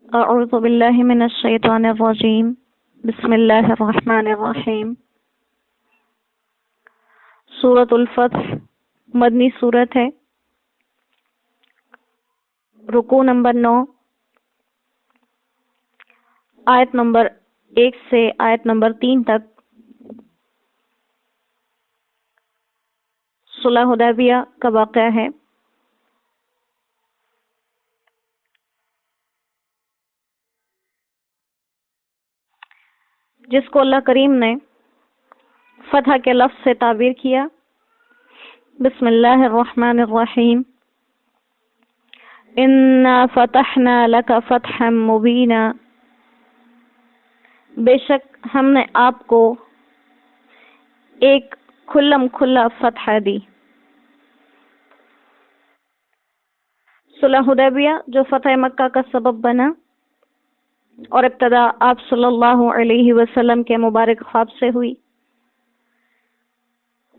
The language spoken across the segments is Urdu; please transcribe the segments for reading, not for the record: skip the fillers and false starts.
اعوذ باللہ من الشیطان الرجیم بسم اللہ الرحمن الرحیم۔ سورۃ الفتح مدنی سورت ہے۔ رکوع نمبر 9، آیت نمبر 1 سے آیت نمبر 3 تک صلح حدیبیہ کا واقعہ ہے۔ جس کو اللہ کریم نے فتح کے لفظ سے تعبیر کیا۔ بسم اللہ الرحمن الرحیم۔ انا فتحنا لک فتحا مبینا، بے شک ہم نے آپ کو ایک کھلم کھلا فتح دی۔ صلح حدیبیہ جو فتح مکہ کا سبب بنا اور ابتدا آپ صلی اللہ علیہ وسلم کے مبارک خواب سے ہوئی۔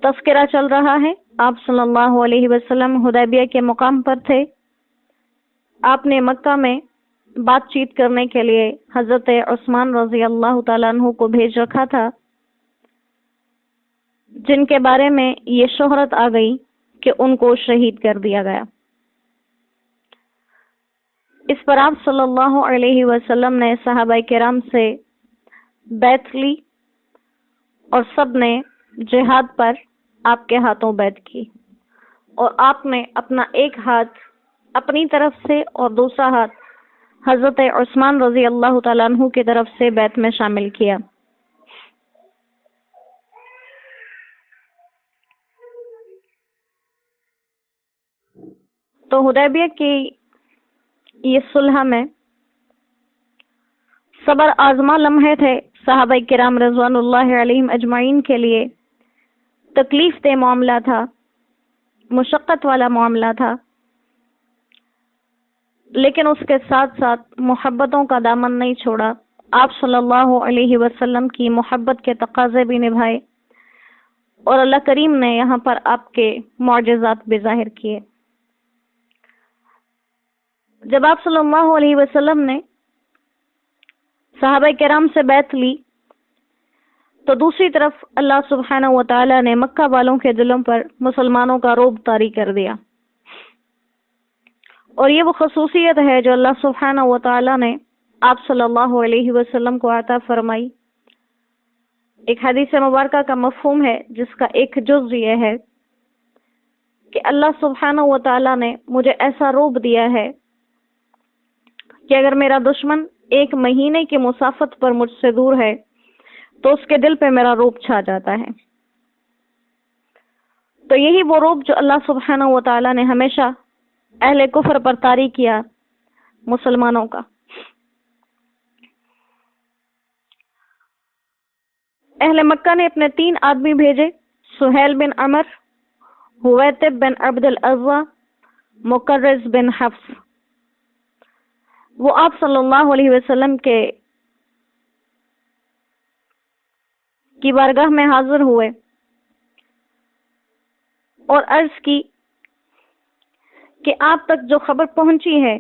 تذکرہ چل رہا ہے، آپ صلی اللہ علیہ وسلم حدیبیہ کے مقام پر تھے۔ آپ نے مکہ میں بات چیت کرنے کے لیے حضرت عثمان رضی اللہ تعالیٰ عنہ کو بھیج رکھا تھا، جن کے بارے میں یہ شہرت آ گئی کہ ان کو شہید کر دیا گیا۔ اس پر آپ صلی اللہ علیہ وسلم نے صحابہ کرام سے بیعت لی اور سب نے جہاد پر آپ کے ہاتھوں بیعت کی، اور آپ نے اپنا ایک ہاتھ اپنی طرف سے اور دوسرا ہاتھ حضرت عثمان رضی اللہ تعالیٰ عنہ کی طرف سے بیعت میں شامل کیا۔ تو حدیبیہ کی یہ صلح میں صبر آزما لمحے تھے صحابہ کرام رضوان اللہ علیہم اجمعین کے لیے۔ تکلیف دہ معاملہ تھا، مشقت والا معاملہ تھا، لیکن اس کے ساتھ ساتھ محبتوں کا دامن نہیں چھوڑا۔ آپ صلی اللہ علیہ وسلم کی محبت کے تقاضے بھی نبھائے، اور اللہ کریم نے یہاں پر آپ کے معجزات بھی ظاہر کیے۔ جب آپ صلی اللہ علیہ وسلم نے صحابہ کرام سے بیعت لی تو دوسری طرف اللہ سبحانہ و تعالی نے مکہ والوں کے دلوں پر مسلمانوں کا رعب طاری کر دیا، اور یہ وہ خصوصیت ہے جو اللہ سبحانہ و تعالی نے آپ صلی اللہ علیہ وسلم کو عطا فرمائی۔ ایک حدیث مبارکہ کا مفہوم ہے جس کا ایک جز یہ ہے کہ اللہ سبحانہ و تعالی نے مجھے ایسا رعب دیا ہے کہ اگر میرا دشمن 1 مہینے کی مسافت پر مجھ سے دور ہے تو اس کے دل پہ میرا رعب چھا جاتا ہے۔ تو یہی وہ رعب جو اللہ سبحانہ و تعالی نے ہمیشہ اہل کفر پر طاری کیا، مسلمانوں کا۔ اہل مکہ نے اپنے 3 آدمی بھیجے، سہیل بن عمر، حویتب بن عبد العزا، مقرز بن حفص۔ وہ آپ صلی اللہ علیہ وسلم کی بارگاہ میں حاضر ہوئے اور عرض کی کہ آپ تک جو خبر پہنچی ہے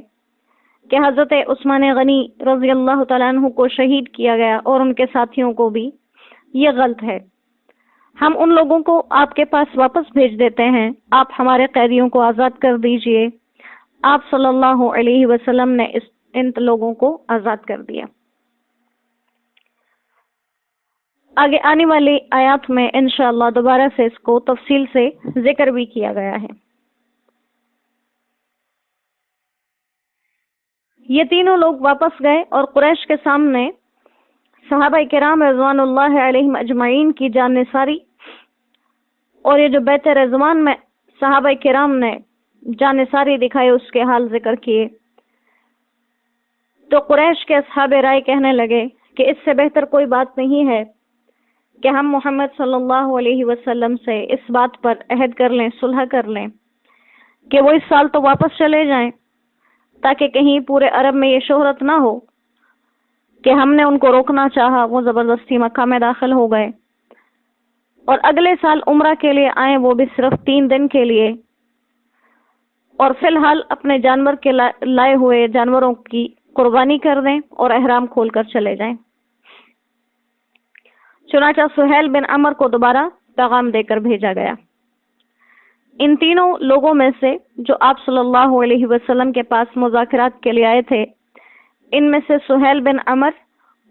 کہ حضرت عثمان غنی رضی اللہ تعالیٰ عنہ کو شہید کیا گیا اور ان کے ساتھیوں کو بھی، یہ غلط ہے۔ ہم ان لوگوں کو آپ کے پاس واپس بھیج دیتے ہیں، آپ ہمارے قیدیوں کو آزاد کر دیجئے۔ آپ صلی اللہ علیہ وسلم نے ان لوگوں کو آزاد کر دیا۔ آگے آنے والی آیات میں انشاءاللہ دوبارہ سے اس کو تفصیل سے ذکر بھی کیا گیا ہے۔ یہ تینوں لوگ واپس گئے اور قریش کے سامنے صحابہ کرام رضوان اللہ علیہم اجمعین کی جان نثاری اور یہ جو بیت رضوان میں صحابہ کرام نے جان نثاری دکھائی اس کے حال ذکر کیے۔ تو قریش کے اصحاب رائے کہنے لگے کہ اس سے بہتر کوئی بات نہیں ہے کہ ہم محمد صلی اللہ علیہ وسلم سے اس بات پر عہد کر لیں، صلح کر لیں کہ وہ اس سال تو واپس چلے جائیں، تاکہ کہیں پورے عرب میں یہ شہرت نہ ہو کہ ہم نے ان کو روکنا چاہا، وہ زبردستی مکہ میں داخل ہو گئے، اور اگلے سال عمرہ کے لیے آئیں، وہ بھی صرف 3 دن کے لیے، اور فی الحال اپنے جانور کے لائے ہوئے جانوروں کی قربانی کر دیں اور احرام کھول کر چلے جائیں۔ چنانچہ سہیل بن عمر کو دوبارہ پیغام دے کر بھیجا گیا۔ ان تینوں لوگوں میں سے جو آپ صلی اللہ علیہ وسلم کے پاس مذاکرات کے لیے آئے تھے، ان میں سے سہیل بن عمر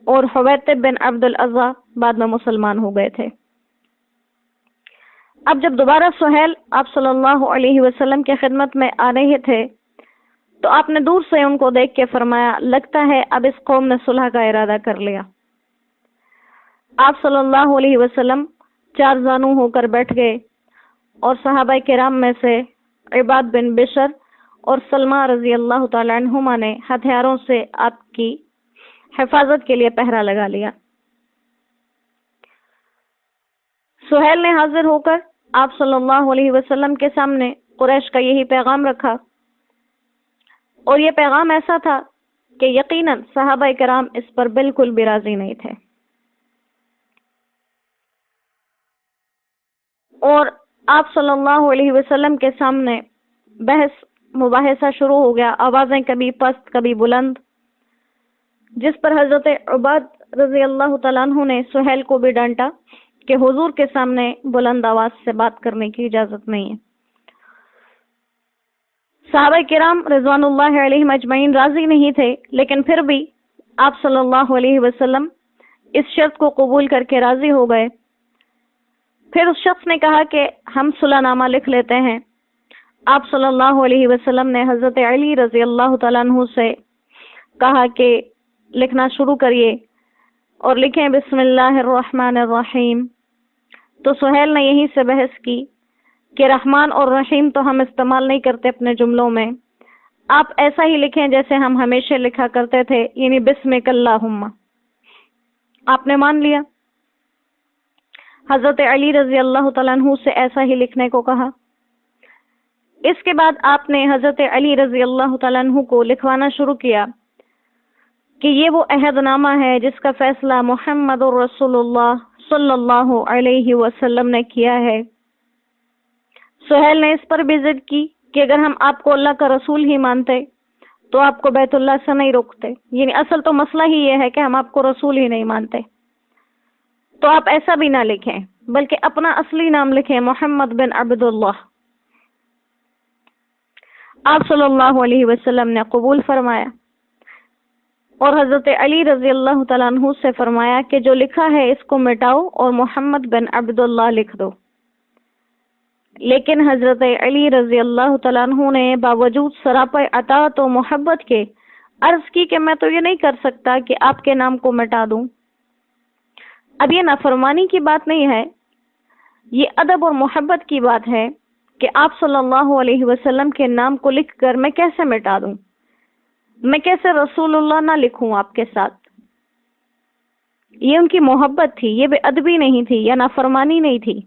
اور حویطب بن عبد العزیٰ بعد میں مسلمان ہو گئے تھے۔ اب جب دوبارہ سہیل آپ صلی اللہ علیہ وسلم کی خدمت میں آ رہے تھے تو آپ نے دور سے ان کو دیکھ کے فرمایا، لگتا ہے اب اس قوم نے صلح کا ارادہ کر لیا۔ آپ صلی اللہ علیہ وسلم چار زانو ہو کر بیٹھ گئے اور صحابہ کرام میں سے عباد بن بشر اور سلمہ رضی اللہ تعالی عنہما نے ہتھیاروں سے آپ کی حفاظت کے لیے پہرا لگا لیا۔ سہیل نے حاضر ہو کر آپ صلی اللہ علیہ وسلم کے سامنے قریش کا یہی پیغام رکھا، اور یہ پیغام ایسا تھا کہ یقیناً صحابہ کرام اس پر بالکل بھی راضی نہیں تھے، اور آپ صلی اللہ علیہ وسلم کے سامنے بحث مباحثہ شروع ہو گیا، آوازیں کبھی پست کبھی بلند، جس پر حضرت عباد رضی اللہ تعالیٰ عنہ نے سہیل کو بھی ڈانٹا کہ حضور کے سامنے بلند آواز سے بات کرنے کی اجازت نہیں ہے۔ صحابہ کرام رضوان اللہ علیہم اجمعین راضی نہیں تھے، لیکن پھر بھی آپ صلی اللہ علیہ وسلم اس شرط کو قبول کر کے راضی ہو گئے۔ پھر اس شخص نے کہا کہ ہم صلح نامہ لکھ لیتے ہیں۔ آپ صلی اللہ علیہ وسلم نے حضرت علی رضی اللہ تعالیٰ عنہ سے کہا کہ لکھنا شروع کریے اور لکھیں بسم اللہ الرحمن الرحیم۔ تو سہیل نے یہیں سے بحث کی کہ رحمان اور رحیم تو ہم استعمال نہیں کرتے اپنے جملوں میں، آپ ایسا ہی لکھیں جیسے ہم ہمیشہ لکھا کرتے تھے، یعنی بسمک اللہم۔ آپ نے مان لیا۔ حضرت علی رضی اللہ تعالیٰ عنہ سے ایسا ہی لکھنے کو کہا۔ اس کے بعد آپ نے حضرت علی رضی اللہ تعالیٰ عنہ کو لکھوانا شروع کیا کہ یہ وہ عہد نامہ ہے جس کا فیصلہ محمد رسول اللہ صلی اللہ علیہ وسلم نے کیا ہے۔ سہیل نے اس پر بھی ضد کی کہ اگر ہم آپ کو اللہ کا رسول ہی مانتے تو آپ کو بیت اللہ سے نہیں روکتے، یعنی اصل تو مسئلہ ہی یہ ہے کہ ہم آپ کو رسول ہی نہیں مانتے، تو آپ ایسا بھی نہ لکھیں بلکہ اپنا اصلی نام لکھیں، محمد بن عبد اللہ۔ آپ صلی اللہ علیہ وسلم نے قبول فرمایا اور حضرت علی رضی اللہ تعالیٰ عنہ سے فرمایا کہ جو لکھا ہے اس کو مٹاؤ اور محمد بن عبد اللہ لکھ دو۔ لیکن حضرت علی رضی اللہ تعالیٰ عنہ نے باوجود سراپا اطاعت و محبت کے عرض کی کہ میں تو یہ نہیں کر سکتا کہ آپ کے نام کو مٹا دوں۔ اب یہ نافرمانی کی بات نہیں ہے، یہ ادب اور محبت کی بات ہے کہ آپ صلی اللہ علیہ وسلم کے نام کو لکھ کر میں کیسے مٹا دوں، میں کیسے رسول اللہ نہ لکھوں آپ کے ساتھ۔ یہ ان کی محبت تھی، یہ بے ادبی نہیں تھی، یہ نافرمانی نہیں تھی۔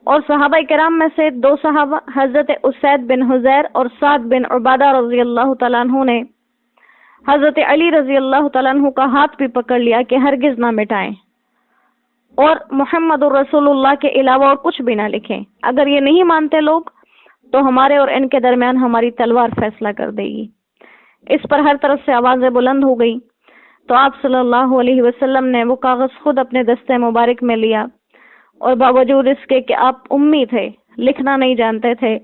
اور صحابہ کرام میں سے دو صحابہ حضرت اسید بن حضیر اور سعد بن عبادہ رضی اللہ تعالیٰ عنہ نے حضرت علی رضی اللہ تعالیٰ عنہ کا ہاتھ بھی پکڑ لیا کہ ہرگز نہ مٹائیں اور محمد الرسول اللہ کے علاوہ اور کچھ بھی نہ لکھیں، اگر یہ نہیں مانتے لوگ تو ہمارے اور ان کے درمیان ہماری تلوار فیصلہ کر دے گی۔ اس پر ہر طرف سے آوازیں بلند ہو گئی تو آپ صلی اللہ علیہ وسلم نے وہ کاغذ خود اپنے دستے مبارک میں لیا، اور باوجود اس کے کہ آپ امی تھے، لکھنا نہیں جانتے تھے،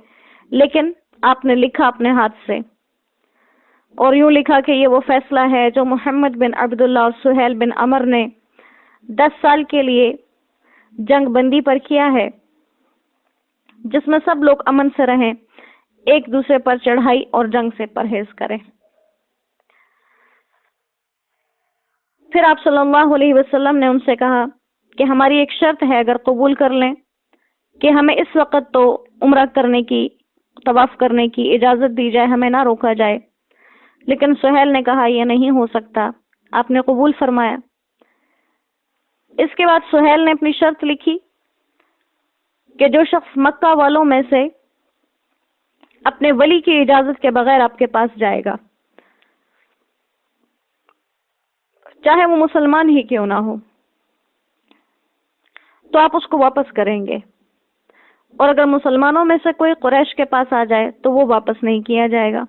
لیکن آپ نے لکھا اپنے ہاتھ سے، اور یوں لکھا کہ یہ وہ فیصلہ ہے جو محمد بن عبداللہ اور سہیل بن عمر نے 10 سال کے لیے جنگ بندی پر کیا ہے، جس میں سب لوگ امن سے رہیں، ایک دوسرے پر چڑھائی اور جنگ سے پرہیز کریں۔ پھر آپ صلی اللہ علیہ وسلم نے ان سے کہا کہ ہماری ایک شرط ہے، اگر قبول کر لیں کہ ہمیں اس وقت تو عمرہ کرنے کی، طواف کرنے کی اجازت دی جائے، ہمیں نہ روکا جائے۔ لیکن سہیل نے کہا یہ نہیں ہو سکتا، آپ نے قبول فرمایا۔ اس کے بعد سہیل نے اپنی شرط لکھی کہ جو شخص مکہ والوں میں سے اپنے ولی کی اجازت کے بغیر آپ کے پاس جائے گا، چاہے وہ مسلمان ہی کیوں نہ ہو، تو آپ اس کو واپس کریں گے، اور اگر مسلمانوں میں سے کوئی قریش کے پاس آ جائے تو وہ واپس نہیں کیا جائے گا۔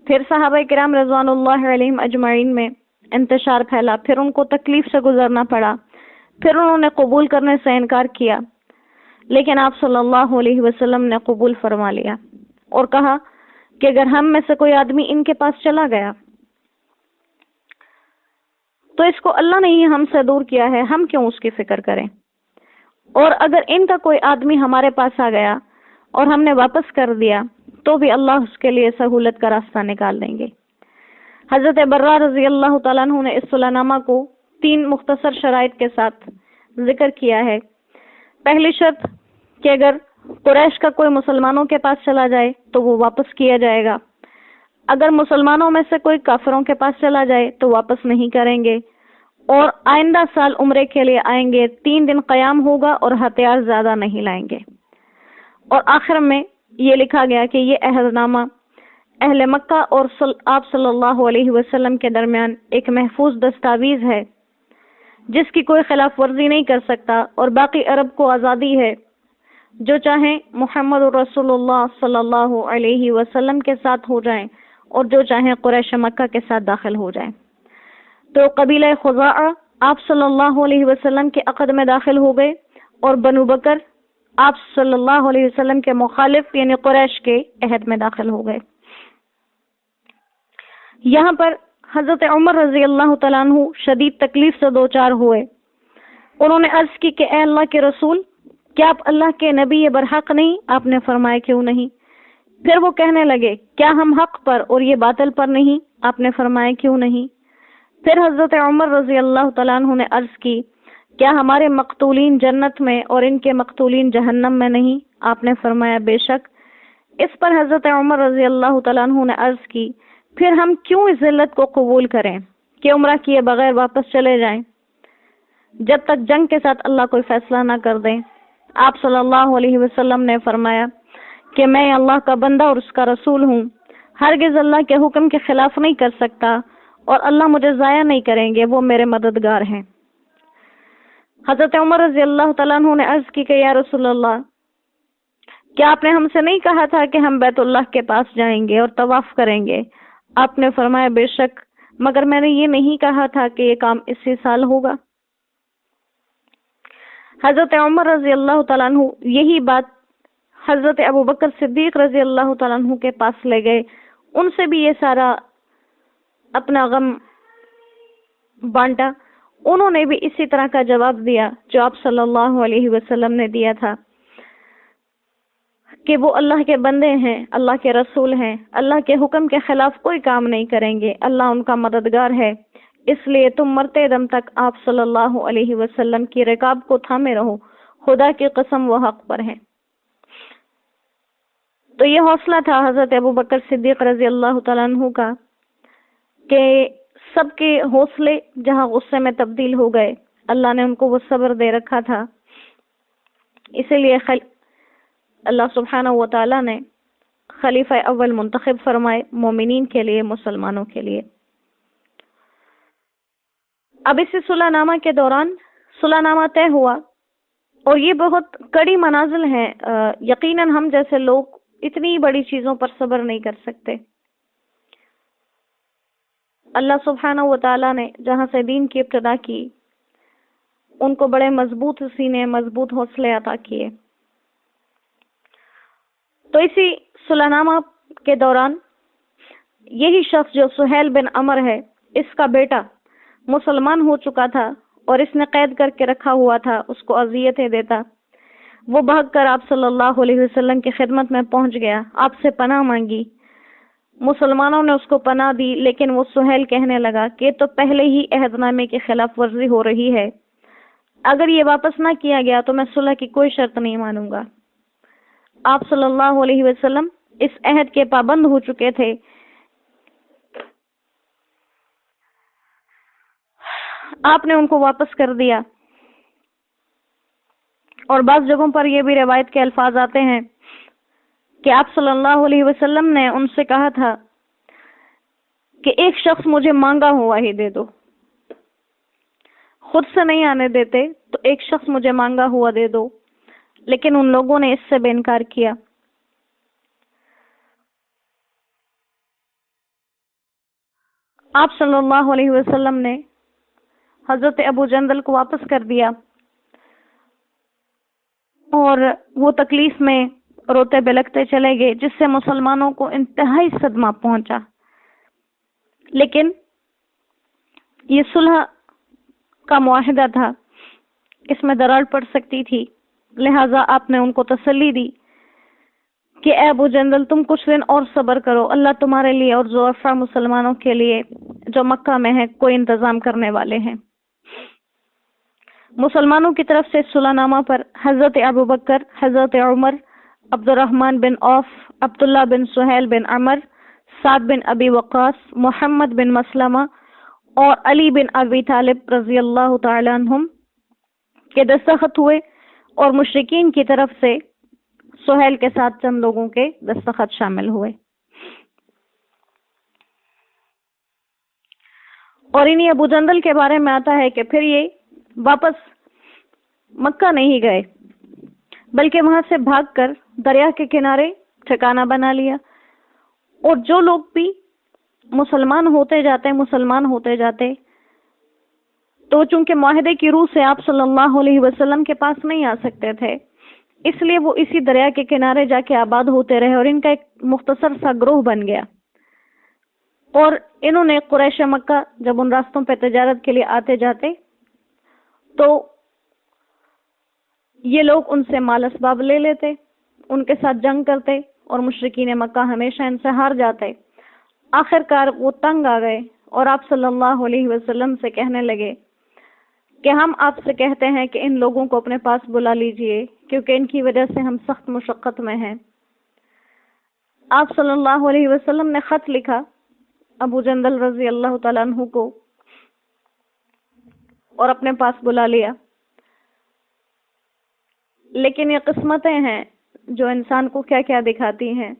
پھر صحابہ کرام رضواناللہ علیہم اجمعین میں انتشار پھیلا، پھر ان کو تکلیف سے گزرنا پڑا، پھر انہوں نے قبول کرنے سے انکار کیا، لیکن آپ صلی اللہ علیہ وسلم نے قبول فرما لیا اور کہا کہ اگر ہم میں سے کوئی آدمی ان کے پاس چلا گیا تو اس کو اللہ نے ہی ہم سے دور کیا ہے، ہم کیوں اس کی فکر کریں، اور اگر ان کا کوئی آدمی ہمارے پاس آ گیا اور ہم نے واپس کر دیا تو بھی اللہ اس کے لیے سہولت کا راستہ نکال دیں گے۔ حضرت برہ رضی اللہ تعالیٰ عنہ نے اس صلح نامہ کو 3 مختصر شرائط کے ساتھ ذکر کیا ہے۔ پہلی شرط کہ اگر قریش کا کوئی مسلمانوں کے پاس چلا جائے تو وہ واپس کیا جائے گا، اگر مسلمانوں میں سے کوئی کافروں کے پاس چلا جائے تو واپس نہیں کریں گے، اور آئندہ سال عمرے کے لیے آئیں گے، 3 دن قیام ہوگا اور ہتھیار زیادہ نہیں لائیں گے۔ اور آخر میں یہ لکھا گیا کہ یہ عہد نامہ اہل مکہ اور آپ صلی اللہ علیہ وسلم کے درمیان ایک محفوظ دستاویز ہے جس کی کوئی خلاف ورزی نہیں کر سکتا، اور باقی عرب کو آزادی ہے، جو چاہیں محمد رسول اللہ صلی اللہ علیہ وسلم کے ساتھ ہو جائیں اور جو چاہیں قریش مکہ کے ساتھ داخل ہو جائیں۔ تو قبیلہ خزاعہ آپ صلی اللہ علیہ وسلم کے عقد میں داخل ہو گئے، اور بنو بکر آپ صلی اللہ علیہ وسلم کے مخالف یعنی قریش کے عہد میں داخل ہو گئے۔ یہاں پر حضرت عمر رضی اللہ تعالیٰ عنہ شدید تکلیف سے دوچار ہوئے۔ انہوں نے عرض کی کہ اے اللہ کے رسول، کیا آپ اللہ کے نبی برحق نہیں؟ آپ نے فرمایا کیوں نہیں؟ پھر وہ کہنے لگے کیا ہم حق پر اور یہ باطل پر نہیں؟ آپ نے فرمایا کیوں نہیں؟ پھر حضرت عمر رضی اللہ تعالیٰ عنہ نے عرض کی کیا ہمارے مقتولین جنت میں اور ان کے مقتولین جہنم میں نہیں؟ آپ نے فرمایا بے شک۔ اس پر حضرت عمر رضی اللہ تعالیٰ عنہ نے عرض کی پھر ہم کیوں اس ذلت کو قبول کریں کہ عمرہ کیے بغیر واپس چلے جائیں جب تک جنگ کے ساتھ اللہ کوئی فیصلہ نہ کر دیں؟ آپ صلی اللہ علیہ وسلم نے فرمایا کہ میں اللہ کا بندہ اور اس کا رسول ہوں، ہرگز اللہ کے حکم کے خلاف نہیں کر سکتا، اور اللہ مجھے ضائع نہیں کریں گے، وہ میرے مددگار ہیں۔ حضرت عمر رضی اللہ تعالیٰ عنہ نے عرض کی کہ یا رسول اللہ، کیا آپ نے ہم سے نہیں کہا تھا کہ ہم بیت اللہ کے پاس جائیں گے اور طواف کریں گے؟ آپ نے فرمایا بے شک، مگر میں نے یہ نہیں کہا تھا کہ یہ کام اسی سال ہوگا۔ حضرت عمر رضی اللہ تعالیٰ عنہ یہی بات حضرت ابوبکر صدیق رضی اللہ تعالیٰ عنہ کے پاس لے گئے، ان سے بھی یہ سارا اپنا غم بانٹا۔ انہوں نے بھی اسی طرح کا جواب دیا جو آپ صلی اللہ علیہ وسلم نے دیا تھا کہ وہ اللہ کے بندے ہیں، اللہ کے رسول ہیں، اللہ کے حکم کے خلاف کوئی کام نہیں کریں گے، اللہ ان کا مددگار ہے، اس لیے تم مرتے دم تک آپ صلی اللہ علیہ وسلم کی رکاب کو تھامے رہو، خدا کی قسم وہ حق پر ہے۔ تو یہ حوصلہ تھا حضرت ابوبکر صدیق رضی اللہ تعالیٰ عنہ کا کہ سب کے حوصلے جہاں غصے میں تبدیل ہو گئے، اللہ نے ان کو وہ صبر دے رکھا تھا، اسی لیے اللہ سبحانہ و تعالیٰ نے خلیفہ اول منتخب فرمائے مومنین کے لیے، مسلمانوں کے لیے۔ اب اسی صلح نامہ کے دوران صلح نامہ طے ہوا، اور یہ بہت کڑی منازل ہیں، یقیناً ہم جیسے لوگ اتنی بڑی چیزوں پر صبر نہیں کر سکتے۔ اللہ سبحانہ و تعالیٰ نے جہاں سے دین کی ابتدا کی، ان کو بڑے مضبوط سینے، مضبوط حوصلے عطا کیے۔ تو اسی صلح نامہ کے دوران یہی شخص جو سہیل بن عمر ہے، اس کا بیٹا مسلمان ہو چکا تھا اور اس نے قید کر کے رکھا ہوا تھا، اس کو اذیتیں دیتا، وہ بھاگ کر آپ صلی اللہ علیہ وسلم کی خدمت میں پہنچ گیا، آپ سے پناہ مانگی۔ مسلمانوں نے اس کو پناہ دی، لیکن وہ سہیل کہنے لگا کہ تو پہلے ہی عہد نامے کی خلاف ورزی ہو رہی ہے، اگر یہ واپس نہ کیا گیا تو میں صلح کی کوئی شرط نہیں مانوں گا۔ آپ صلی اللہ علیہ وسلم اس عہد کے پابند ہو چکے تھے۔ آپ نے ان کو واپس کر دیا، اور بعض جگہوں پر یہ بھی روایت کے الفاظ آتے ہیں کہ آپ صلی اللہ علیہ وسلم نے ان سے کہا تھا کہ ایک شخص مجھے مانگا ہوا ہی دے دو، خود سے نہیں آنے دیتے تو ایک شخص مجھے مانگا ہوا دے دو، لیکن ان لوگوں نے اس سے بے انکار کیا۔ آپ صلی اللہ علیہ وسلم نے حضرت ابو جندل کو واپس کر دیا اور وہ تکلیف میں روتے بلکتے چلے گئے، جس سے مسلمانوں کو انتہائی صدمہ پہنچا۔ لیکن یہ صلح کا معاہدہ تھا، اس میں دراڑ پڑ سکتی تھی، لہٰذا آپ نے ان کو تسلی دی کہ اے ابو جندل تم کچھ دن اور صبر کرو، اللہ تمہارے لیے اور ضعفاء مسلمانوں کے لیے جو مکہ میں ہے کوئی انتظام کرنے والے ہیں۔ مسلمانوں کی طرف سے صلح نامہ پر حضرت ابو بکر، حضرت عمر، عبد الرحمن بن عوف، عبداللہ بن سہیل بن عمر، سعد بن ابی وقاص، محمد بن مسلمہ اور علی بن ابی طالب رضی اللہ تعالی عنہم کے دستخط ہوئے، اور مشرکین کی طرف سے سہیل کے ساتھ چند لوگوں کے دستخط شامل ہوئے۔ اور انہی ابو جندل کے بارے میں آتا ہے کہ پھر یہ واپس مکہ نہیں گئے، بلکہ وہاں سے بھاگ کر دریا کے کنارے ٹھکانہ بنا لیا، اور جو لوگ بھی مسلمان ہوتے جاتے تو چونکہ معاہدے کی روح سے آپ صلی اللہ علیہ وسلم کے پاس نہیں آ سکتے تھے، اس لیے وہ اسی دریا کے کنارے جا کے آباد ہوتے رہے، اور ان کا ایک مختصر سا گروہ بن گیا۔ اور انہوں نے قریش مکہ جب ان راستوں پہ تجارت کے لیے آتے جاتے تو یہ لوگ ان سے مال اسباب لے لیتے، ان کے ساتھ جنگ کرتے، اور مشرکین مکہ ہمیشہ ان سے ہار جاتے۔ آخر کار وہ تنگ آ گئے اور آپ صلی اللہ علیہ وسلم سے کہنے لگے کہ ہم آپ سے کہتے ہیں کہ ان لوگوں کو اپنے پاس بلا لیجئے، کیونکہ ان کی وجہ سے ہم سخت مشقت میں ہیں۔ آپ صلی اللہ علیہ وسلم نے خط لکھا ابو جندل رضی اللہ تعالیٰ عنہ کو اور اپنے پاس بلا لیا۔ لیکن یہ قسمتیں ہیں جو انسان کو کیا کیا دکھاتی ہیں۔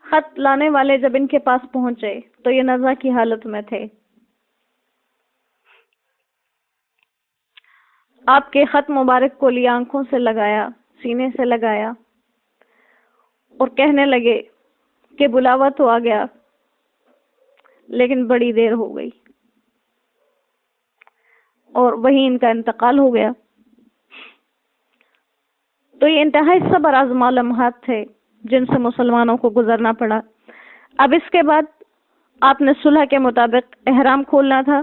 خط لانے والے جب ان کے پاس پہنچے تو یہ نزع کی حالت میں تھے۔ آپ کے خط مبارک کو لیا، آنکھوں سے لگایا، سینے سے لگایا، اور کہنے لگے کہ بلاوا تو آ گیا لیکن بڑی دیر ہو گئی، اور وہیں ان کا انتقال ہو گیا۔ تو یہ انتہائی صبر آزما لمحات تھے جن سے مسلمانوں کو گزرنا پڑا۔ اب اس کے بعد آپ نے صلح کے مطابق احرام کھولنا تھا،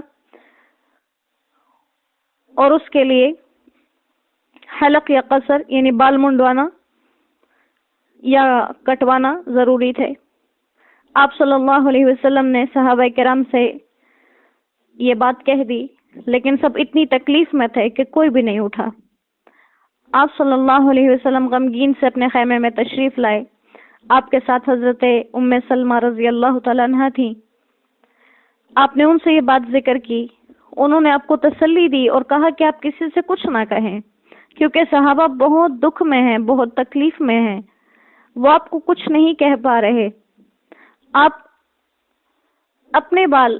اور اس کے لیے حلق یا قصر یعنی بال منڈوانا یا کٹوانا ضروری تھے۔ آپ صلی اللہ علیہ وسلم نے صحابہ کرام سے یہ بات کہہ دی، لیکن سب اتنی تکلیف میں تھے کہ کوئی بھی نہیں اٹھا۔ آپ صلی اللہ علیہ وسلم غمگین سے اپنے خیمے میں تشریف لائے۔ آپ کے ساتھ حضرت ام سلمہ رضی اللہ تعالیٰ عنہ تھیں۔ آپ نے ان سے یہ بات ذکر کی، انہوں نے آپ کو تسلی دی اور کہا کہ آپ کسی سے کچھ نہ کہیں، کیونکہ صحابہ بہت دکھ میں ہیں، بہت تکلیف میں ہیں، وہ آپ کو کچھ نہیں کہہ پا رہے۔ آپ اپنے بال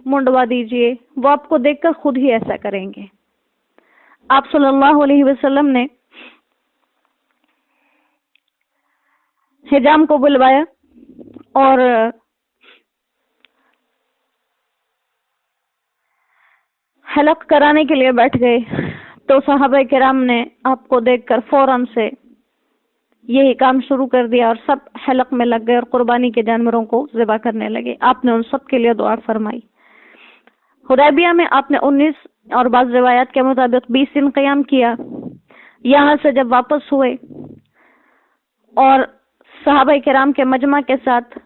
منڈوا دیجئے، وہ آپ کو دیکھ کر خود ہی ایسا کریں گے۔ آپ صلی اللہ علیہ وسلم نے حجام کو بلوایا اور حلق کرانے کے لیے بیٹھ گئے، تو صحابہ کرام نے آپ کو دیکھ کر فوراً سے یہی کام شروع کر دیا، اور سب حلق میں لگ گئے اور قربانی کے جانوروں کو ذبح کرنے لگے۔ آپ نے ان سب کے لیے دعا فرمائی۔ حدیبیہ میں آپ نے 19 اور بعض روایات کے مطابق 20 دن قیام کیا۔ یہاں سے جب واپس ہوئے اور صحابہ کرام کے مجمع کے ساتھ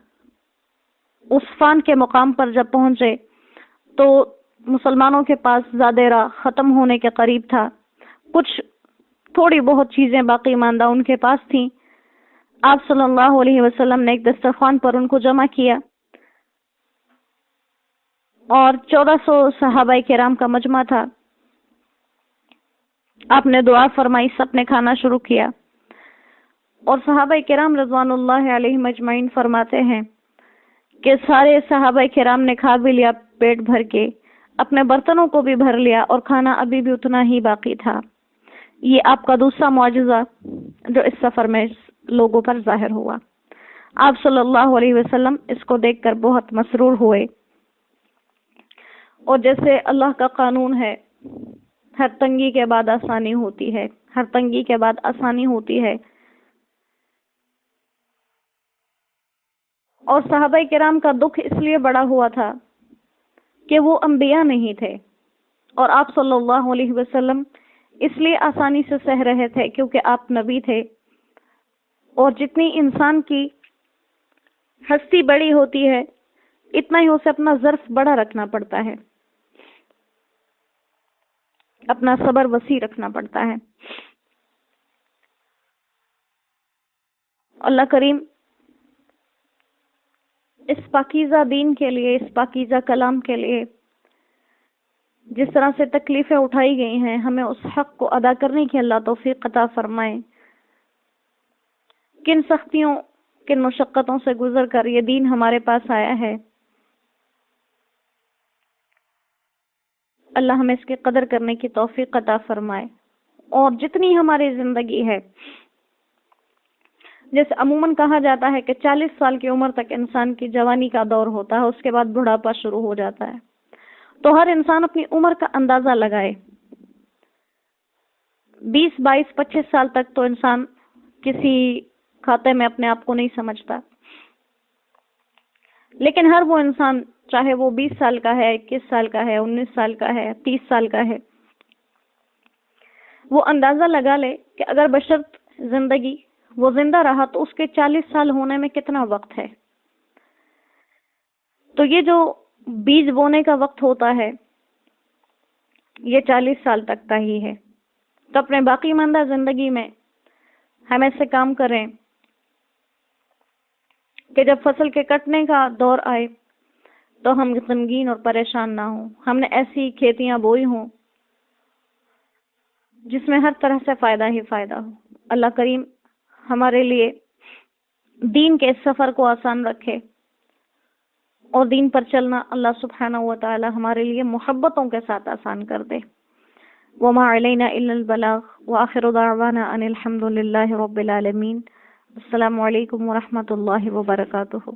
عصفان کے مقام پر جب پہنچے تو مسلمانوں کے پاس زیادہ راہ ختم ہونے کے قریب تھا، کچھ تھوڑی بہت چیزیں باقی ماندہ ان کے پاس تھیں۔ آپ صلی اللہ علیہ وسلم نے ایک دسترخوان پر ان کو جمع کیا، اور 1400 صحابہ کرام کا مجمع تھا۔ آپ نے دعا فرمائی، سب نے کھانا شروع کیا، اور صحابہ کرام رضوان اللہ علیہ مجمعین فرماتے ہیں کہ سارے صحابہ کرام نے کھا بھی لیا پیٹ بھر کے، اپنے برتنوں کو بھی بھر لیا، اور کھانا ابھی بھی اتنا ہی باقی تھا۔ یہ آپ کا دوسرا معجزہ جو اس سفر میں لوگوں پر ظاہر ہوا۔ آپ صلی اللہ علیہ وسلم اس کو دیکھ کر بہت مسرور ہوئے، اور جیسے اللہ کا قانون ہے، ہر تنگی کے بعد آسانی ہوتی ہے، ہر تنگی کے بعد آسانی ہوتی ہے، اور صحابہ کرام کا دکھ اس لیے بڑا ہوا تھا کہ وہ انبیاء نہیں تھے، اور آپ صلی اللہ علیہ وسلم اس لیے آسانی سے سہ رہے تھے کیونکہ آپ نبی تھے، اور جتنی انسان کی ہستی بڑی ہوتی ہے اتنا ہی اسے اپنا ظرف بڑا رکھنا پڑتا ہے، اپنا صبر وسیع رکھنا پڑتا ہے۔ اللہ کریم اس پاکیزہ دین کے لیے، اس پاکیزہ کلام کے لیے جس طرح سے تکلیفیں اٹھائی گئی ہیں، ہمیں اس حق کو ادا کرنے کی اللہ توفیق عطا فرمائے۔ کن سختیوں، کن مشقتوں سے گزر کر یہ دین ہمارے پاس آیا ہے، اللہ ہمیں اس کی قدر کرنے کی توفیق عطا فرمائے۔ اور جتنی ہماری زندگی ہے، جیسے عموماً کہا جاتا ہے کہ 40 سال کی عمر تک انسان کی جوانی کا دور ہوتا ہے، اس کے بعد بڑھاپا شروع ہو جاتا ہے، تو ہر انسان اپنی عمر کا اندازہ لگائے۔ 20، 22، 25 سال تک تو انسان کسی کھاتے میں اپنے آپ کو نہیں سمجھتا، لیکن ہر وہ انسان، چاہے وہ 20 سال کا ہے، 21 سال کا ہے، 19 سال کا ہے، 30 سال کا ہے، وہ اندازہ لگا لے کہ اگر بشرط زندگی وہ زندہ رہا تو اس کے 40 سال ہونے میں کتنا وقت ہے۔ تو یہ جو بیج بونے کا وقت ہوتا ہے یہ 40 سال تک کا ہی ہے، تو اپنے باقی ماندہ زندگی میں ہم ایسے کام کریں کہ جب فصل کے کٹنے کا دور آئے تو ہم غمگین اور پریشان نہ ہوں، ہم نے ایسی کھیتیاں بوئی ہوں جس میں ہر طرح سے فائدہ ہی فائدہ ہو۔ اللہ کریم ہمارے لیے دین کے اس سفر کو آسان رکھے، اور دین پر چلنا اللہ سبحانہ و تعالی ہمارے لیے محبتوں کے ساتھ آسان کر دے۔ وما علینا الا البلاغ وآخر دعوانا ان الحمد للہ رب العالمین۔ السلام علیکم ورحمۃ اللہ وبرکاتہ۔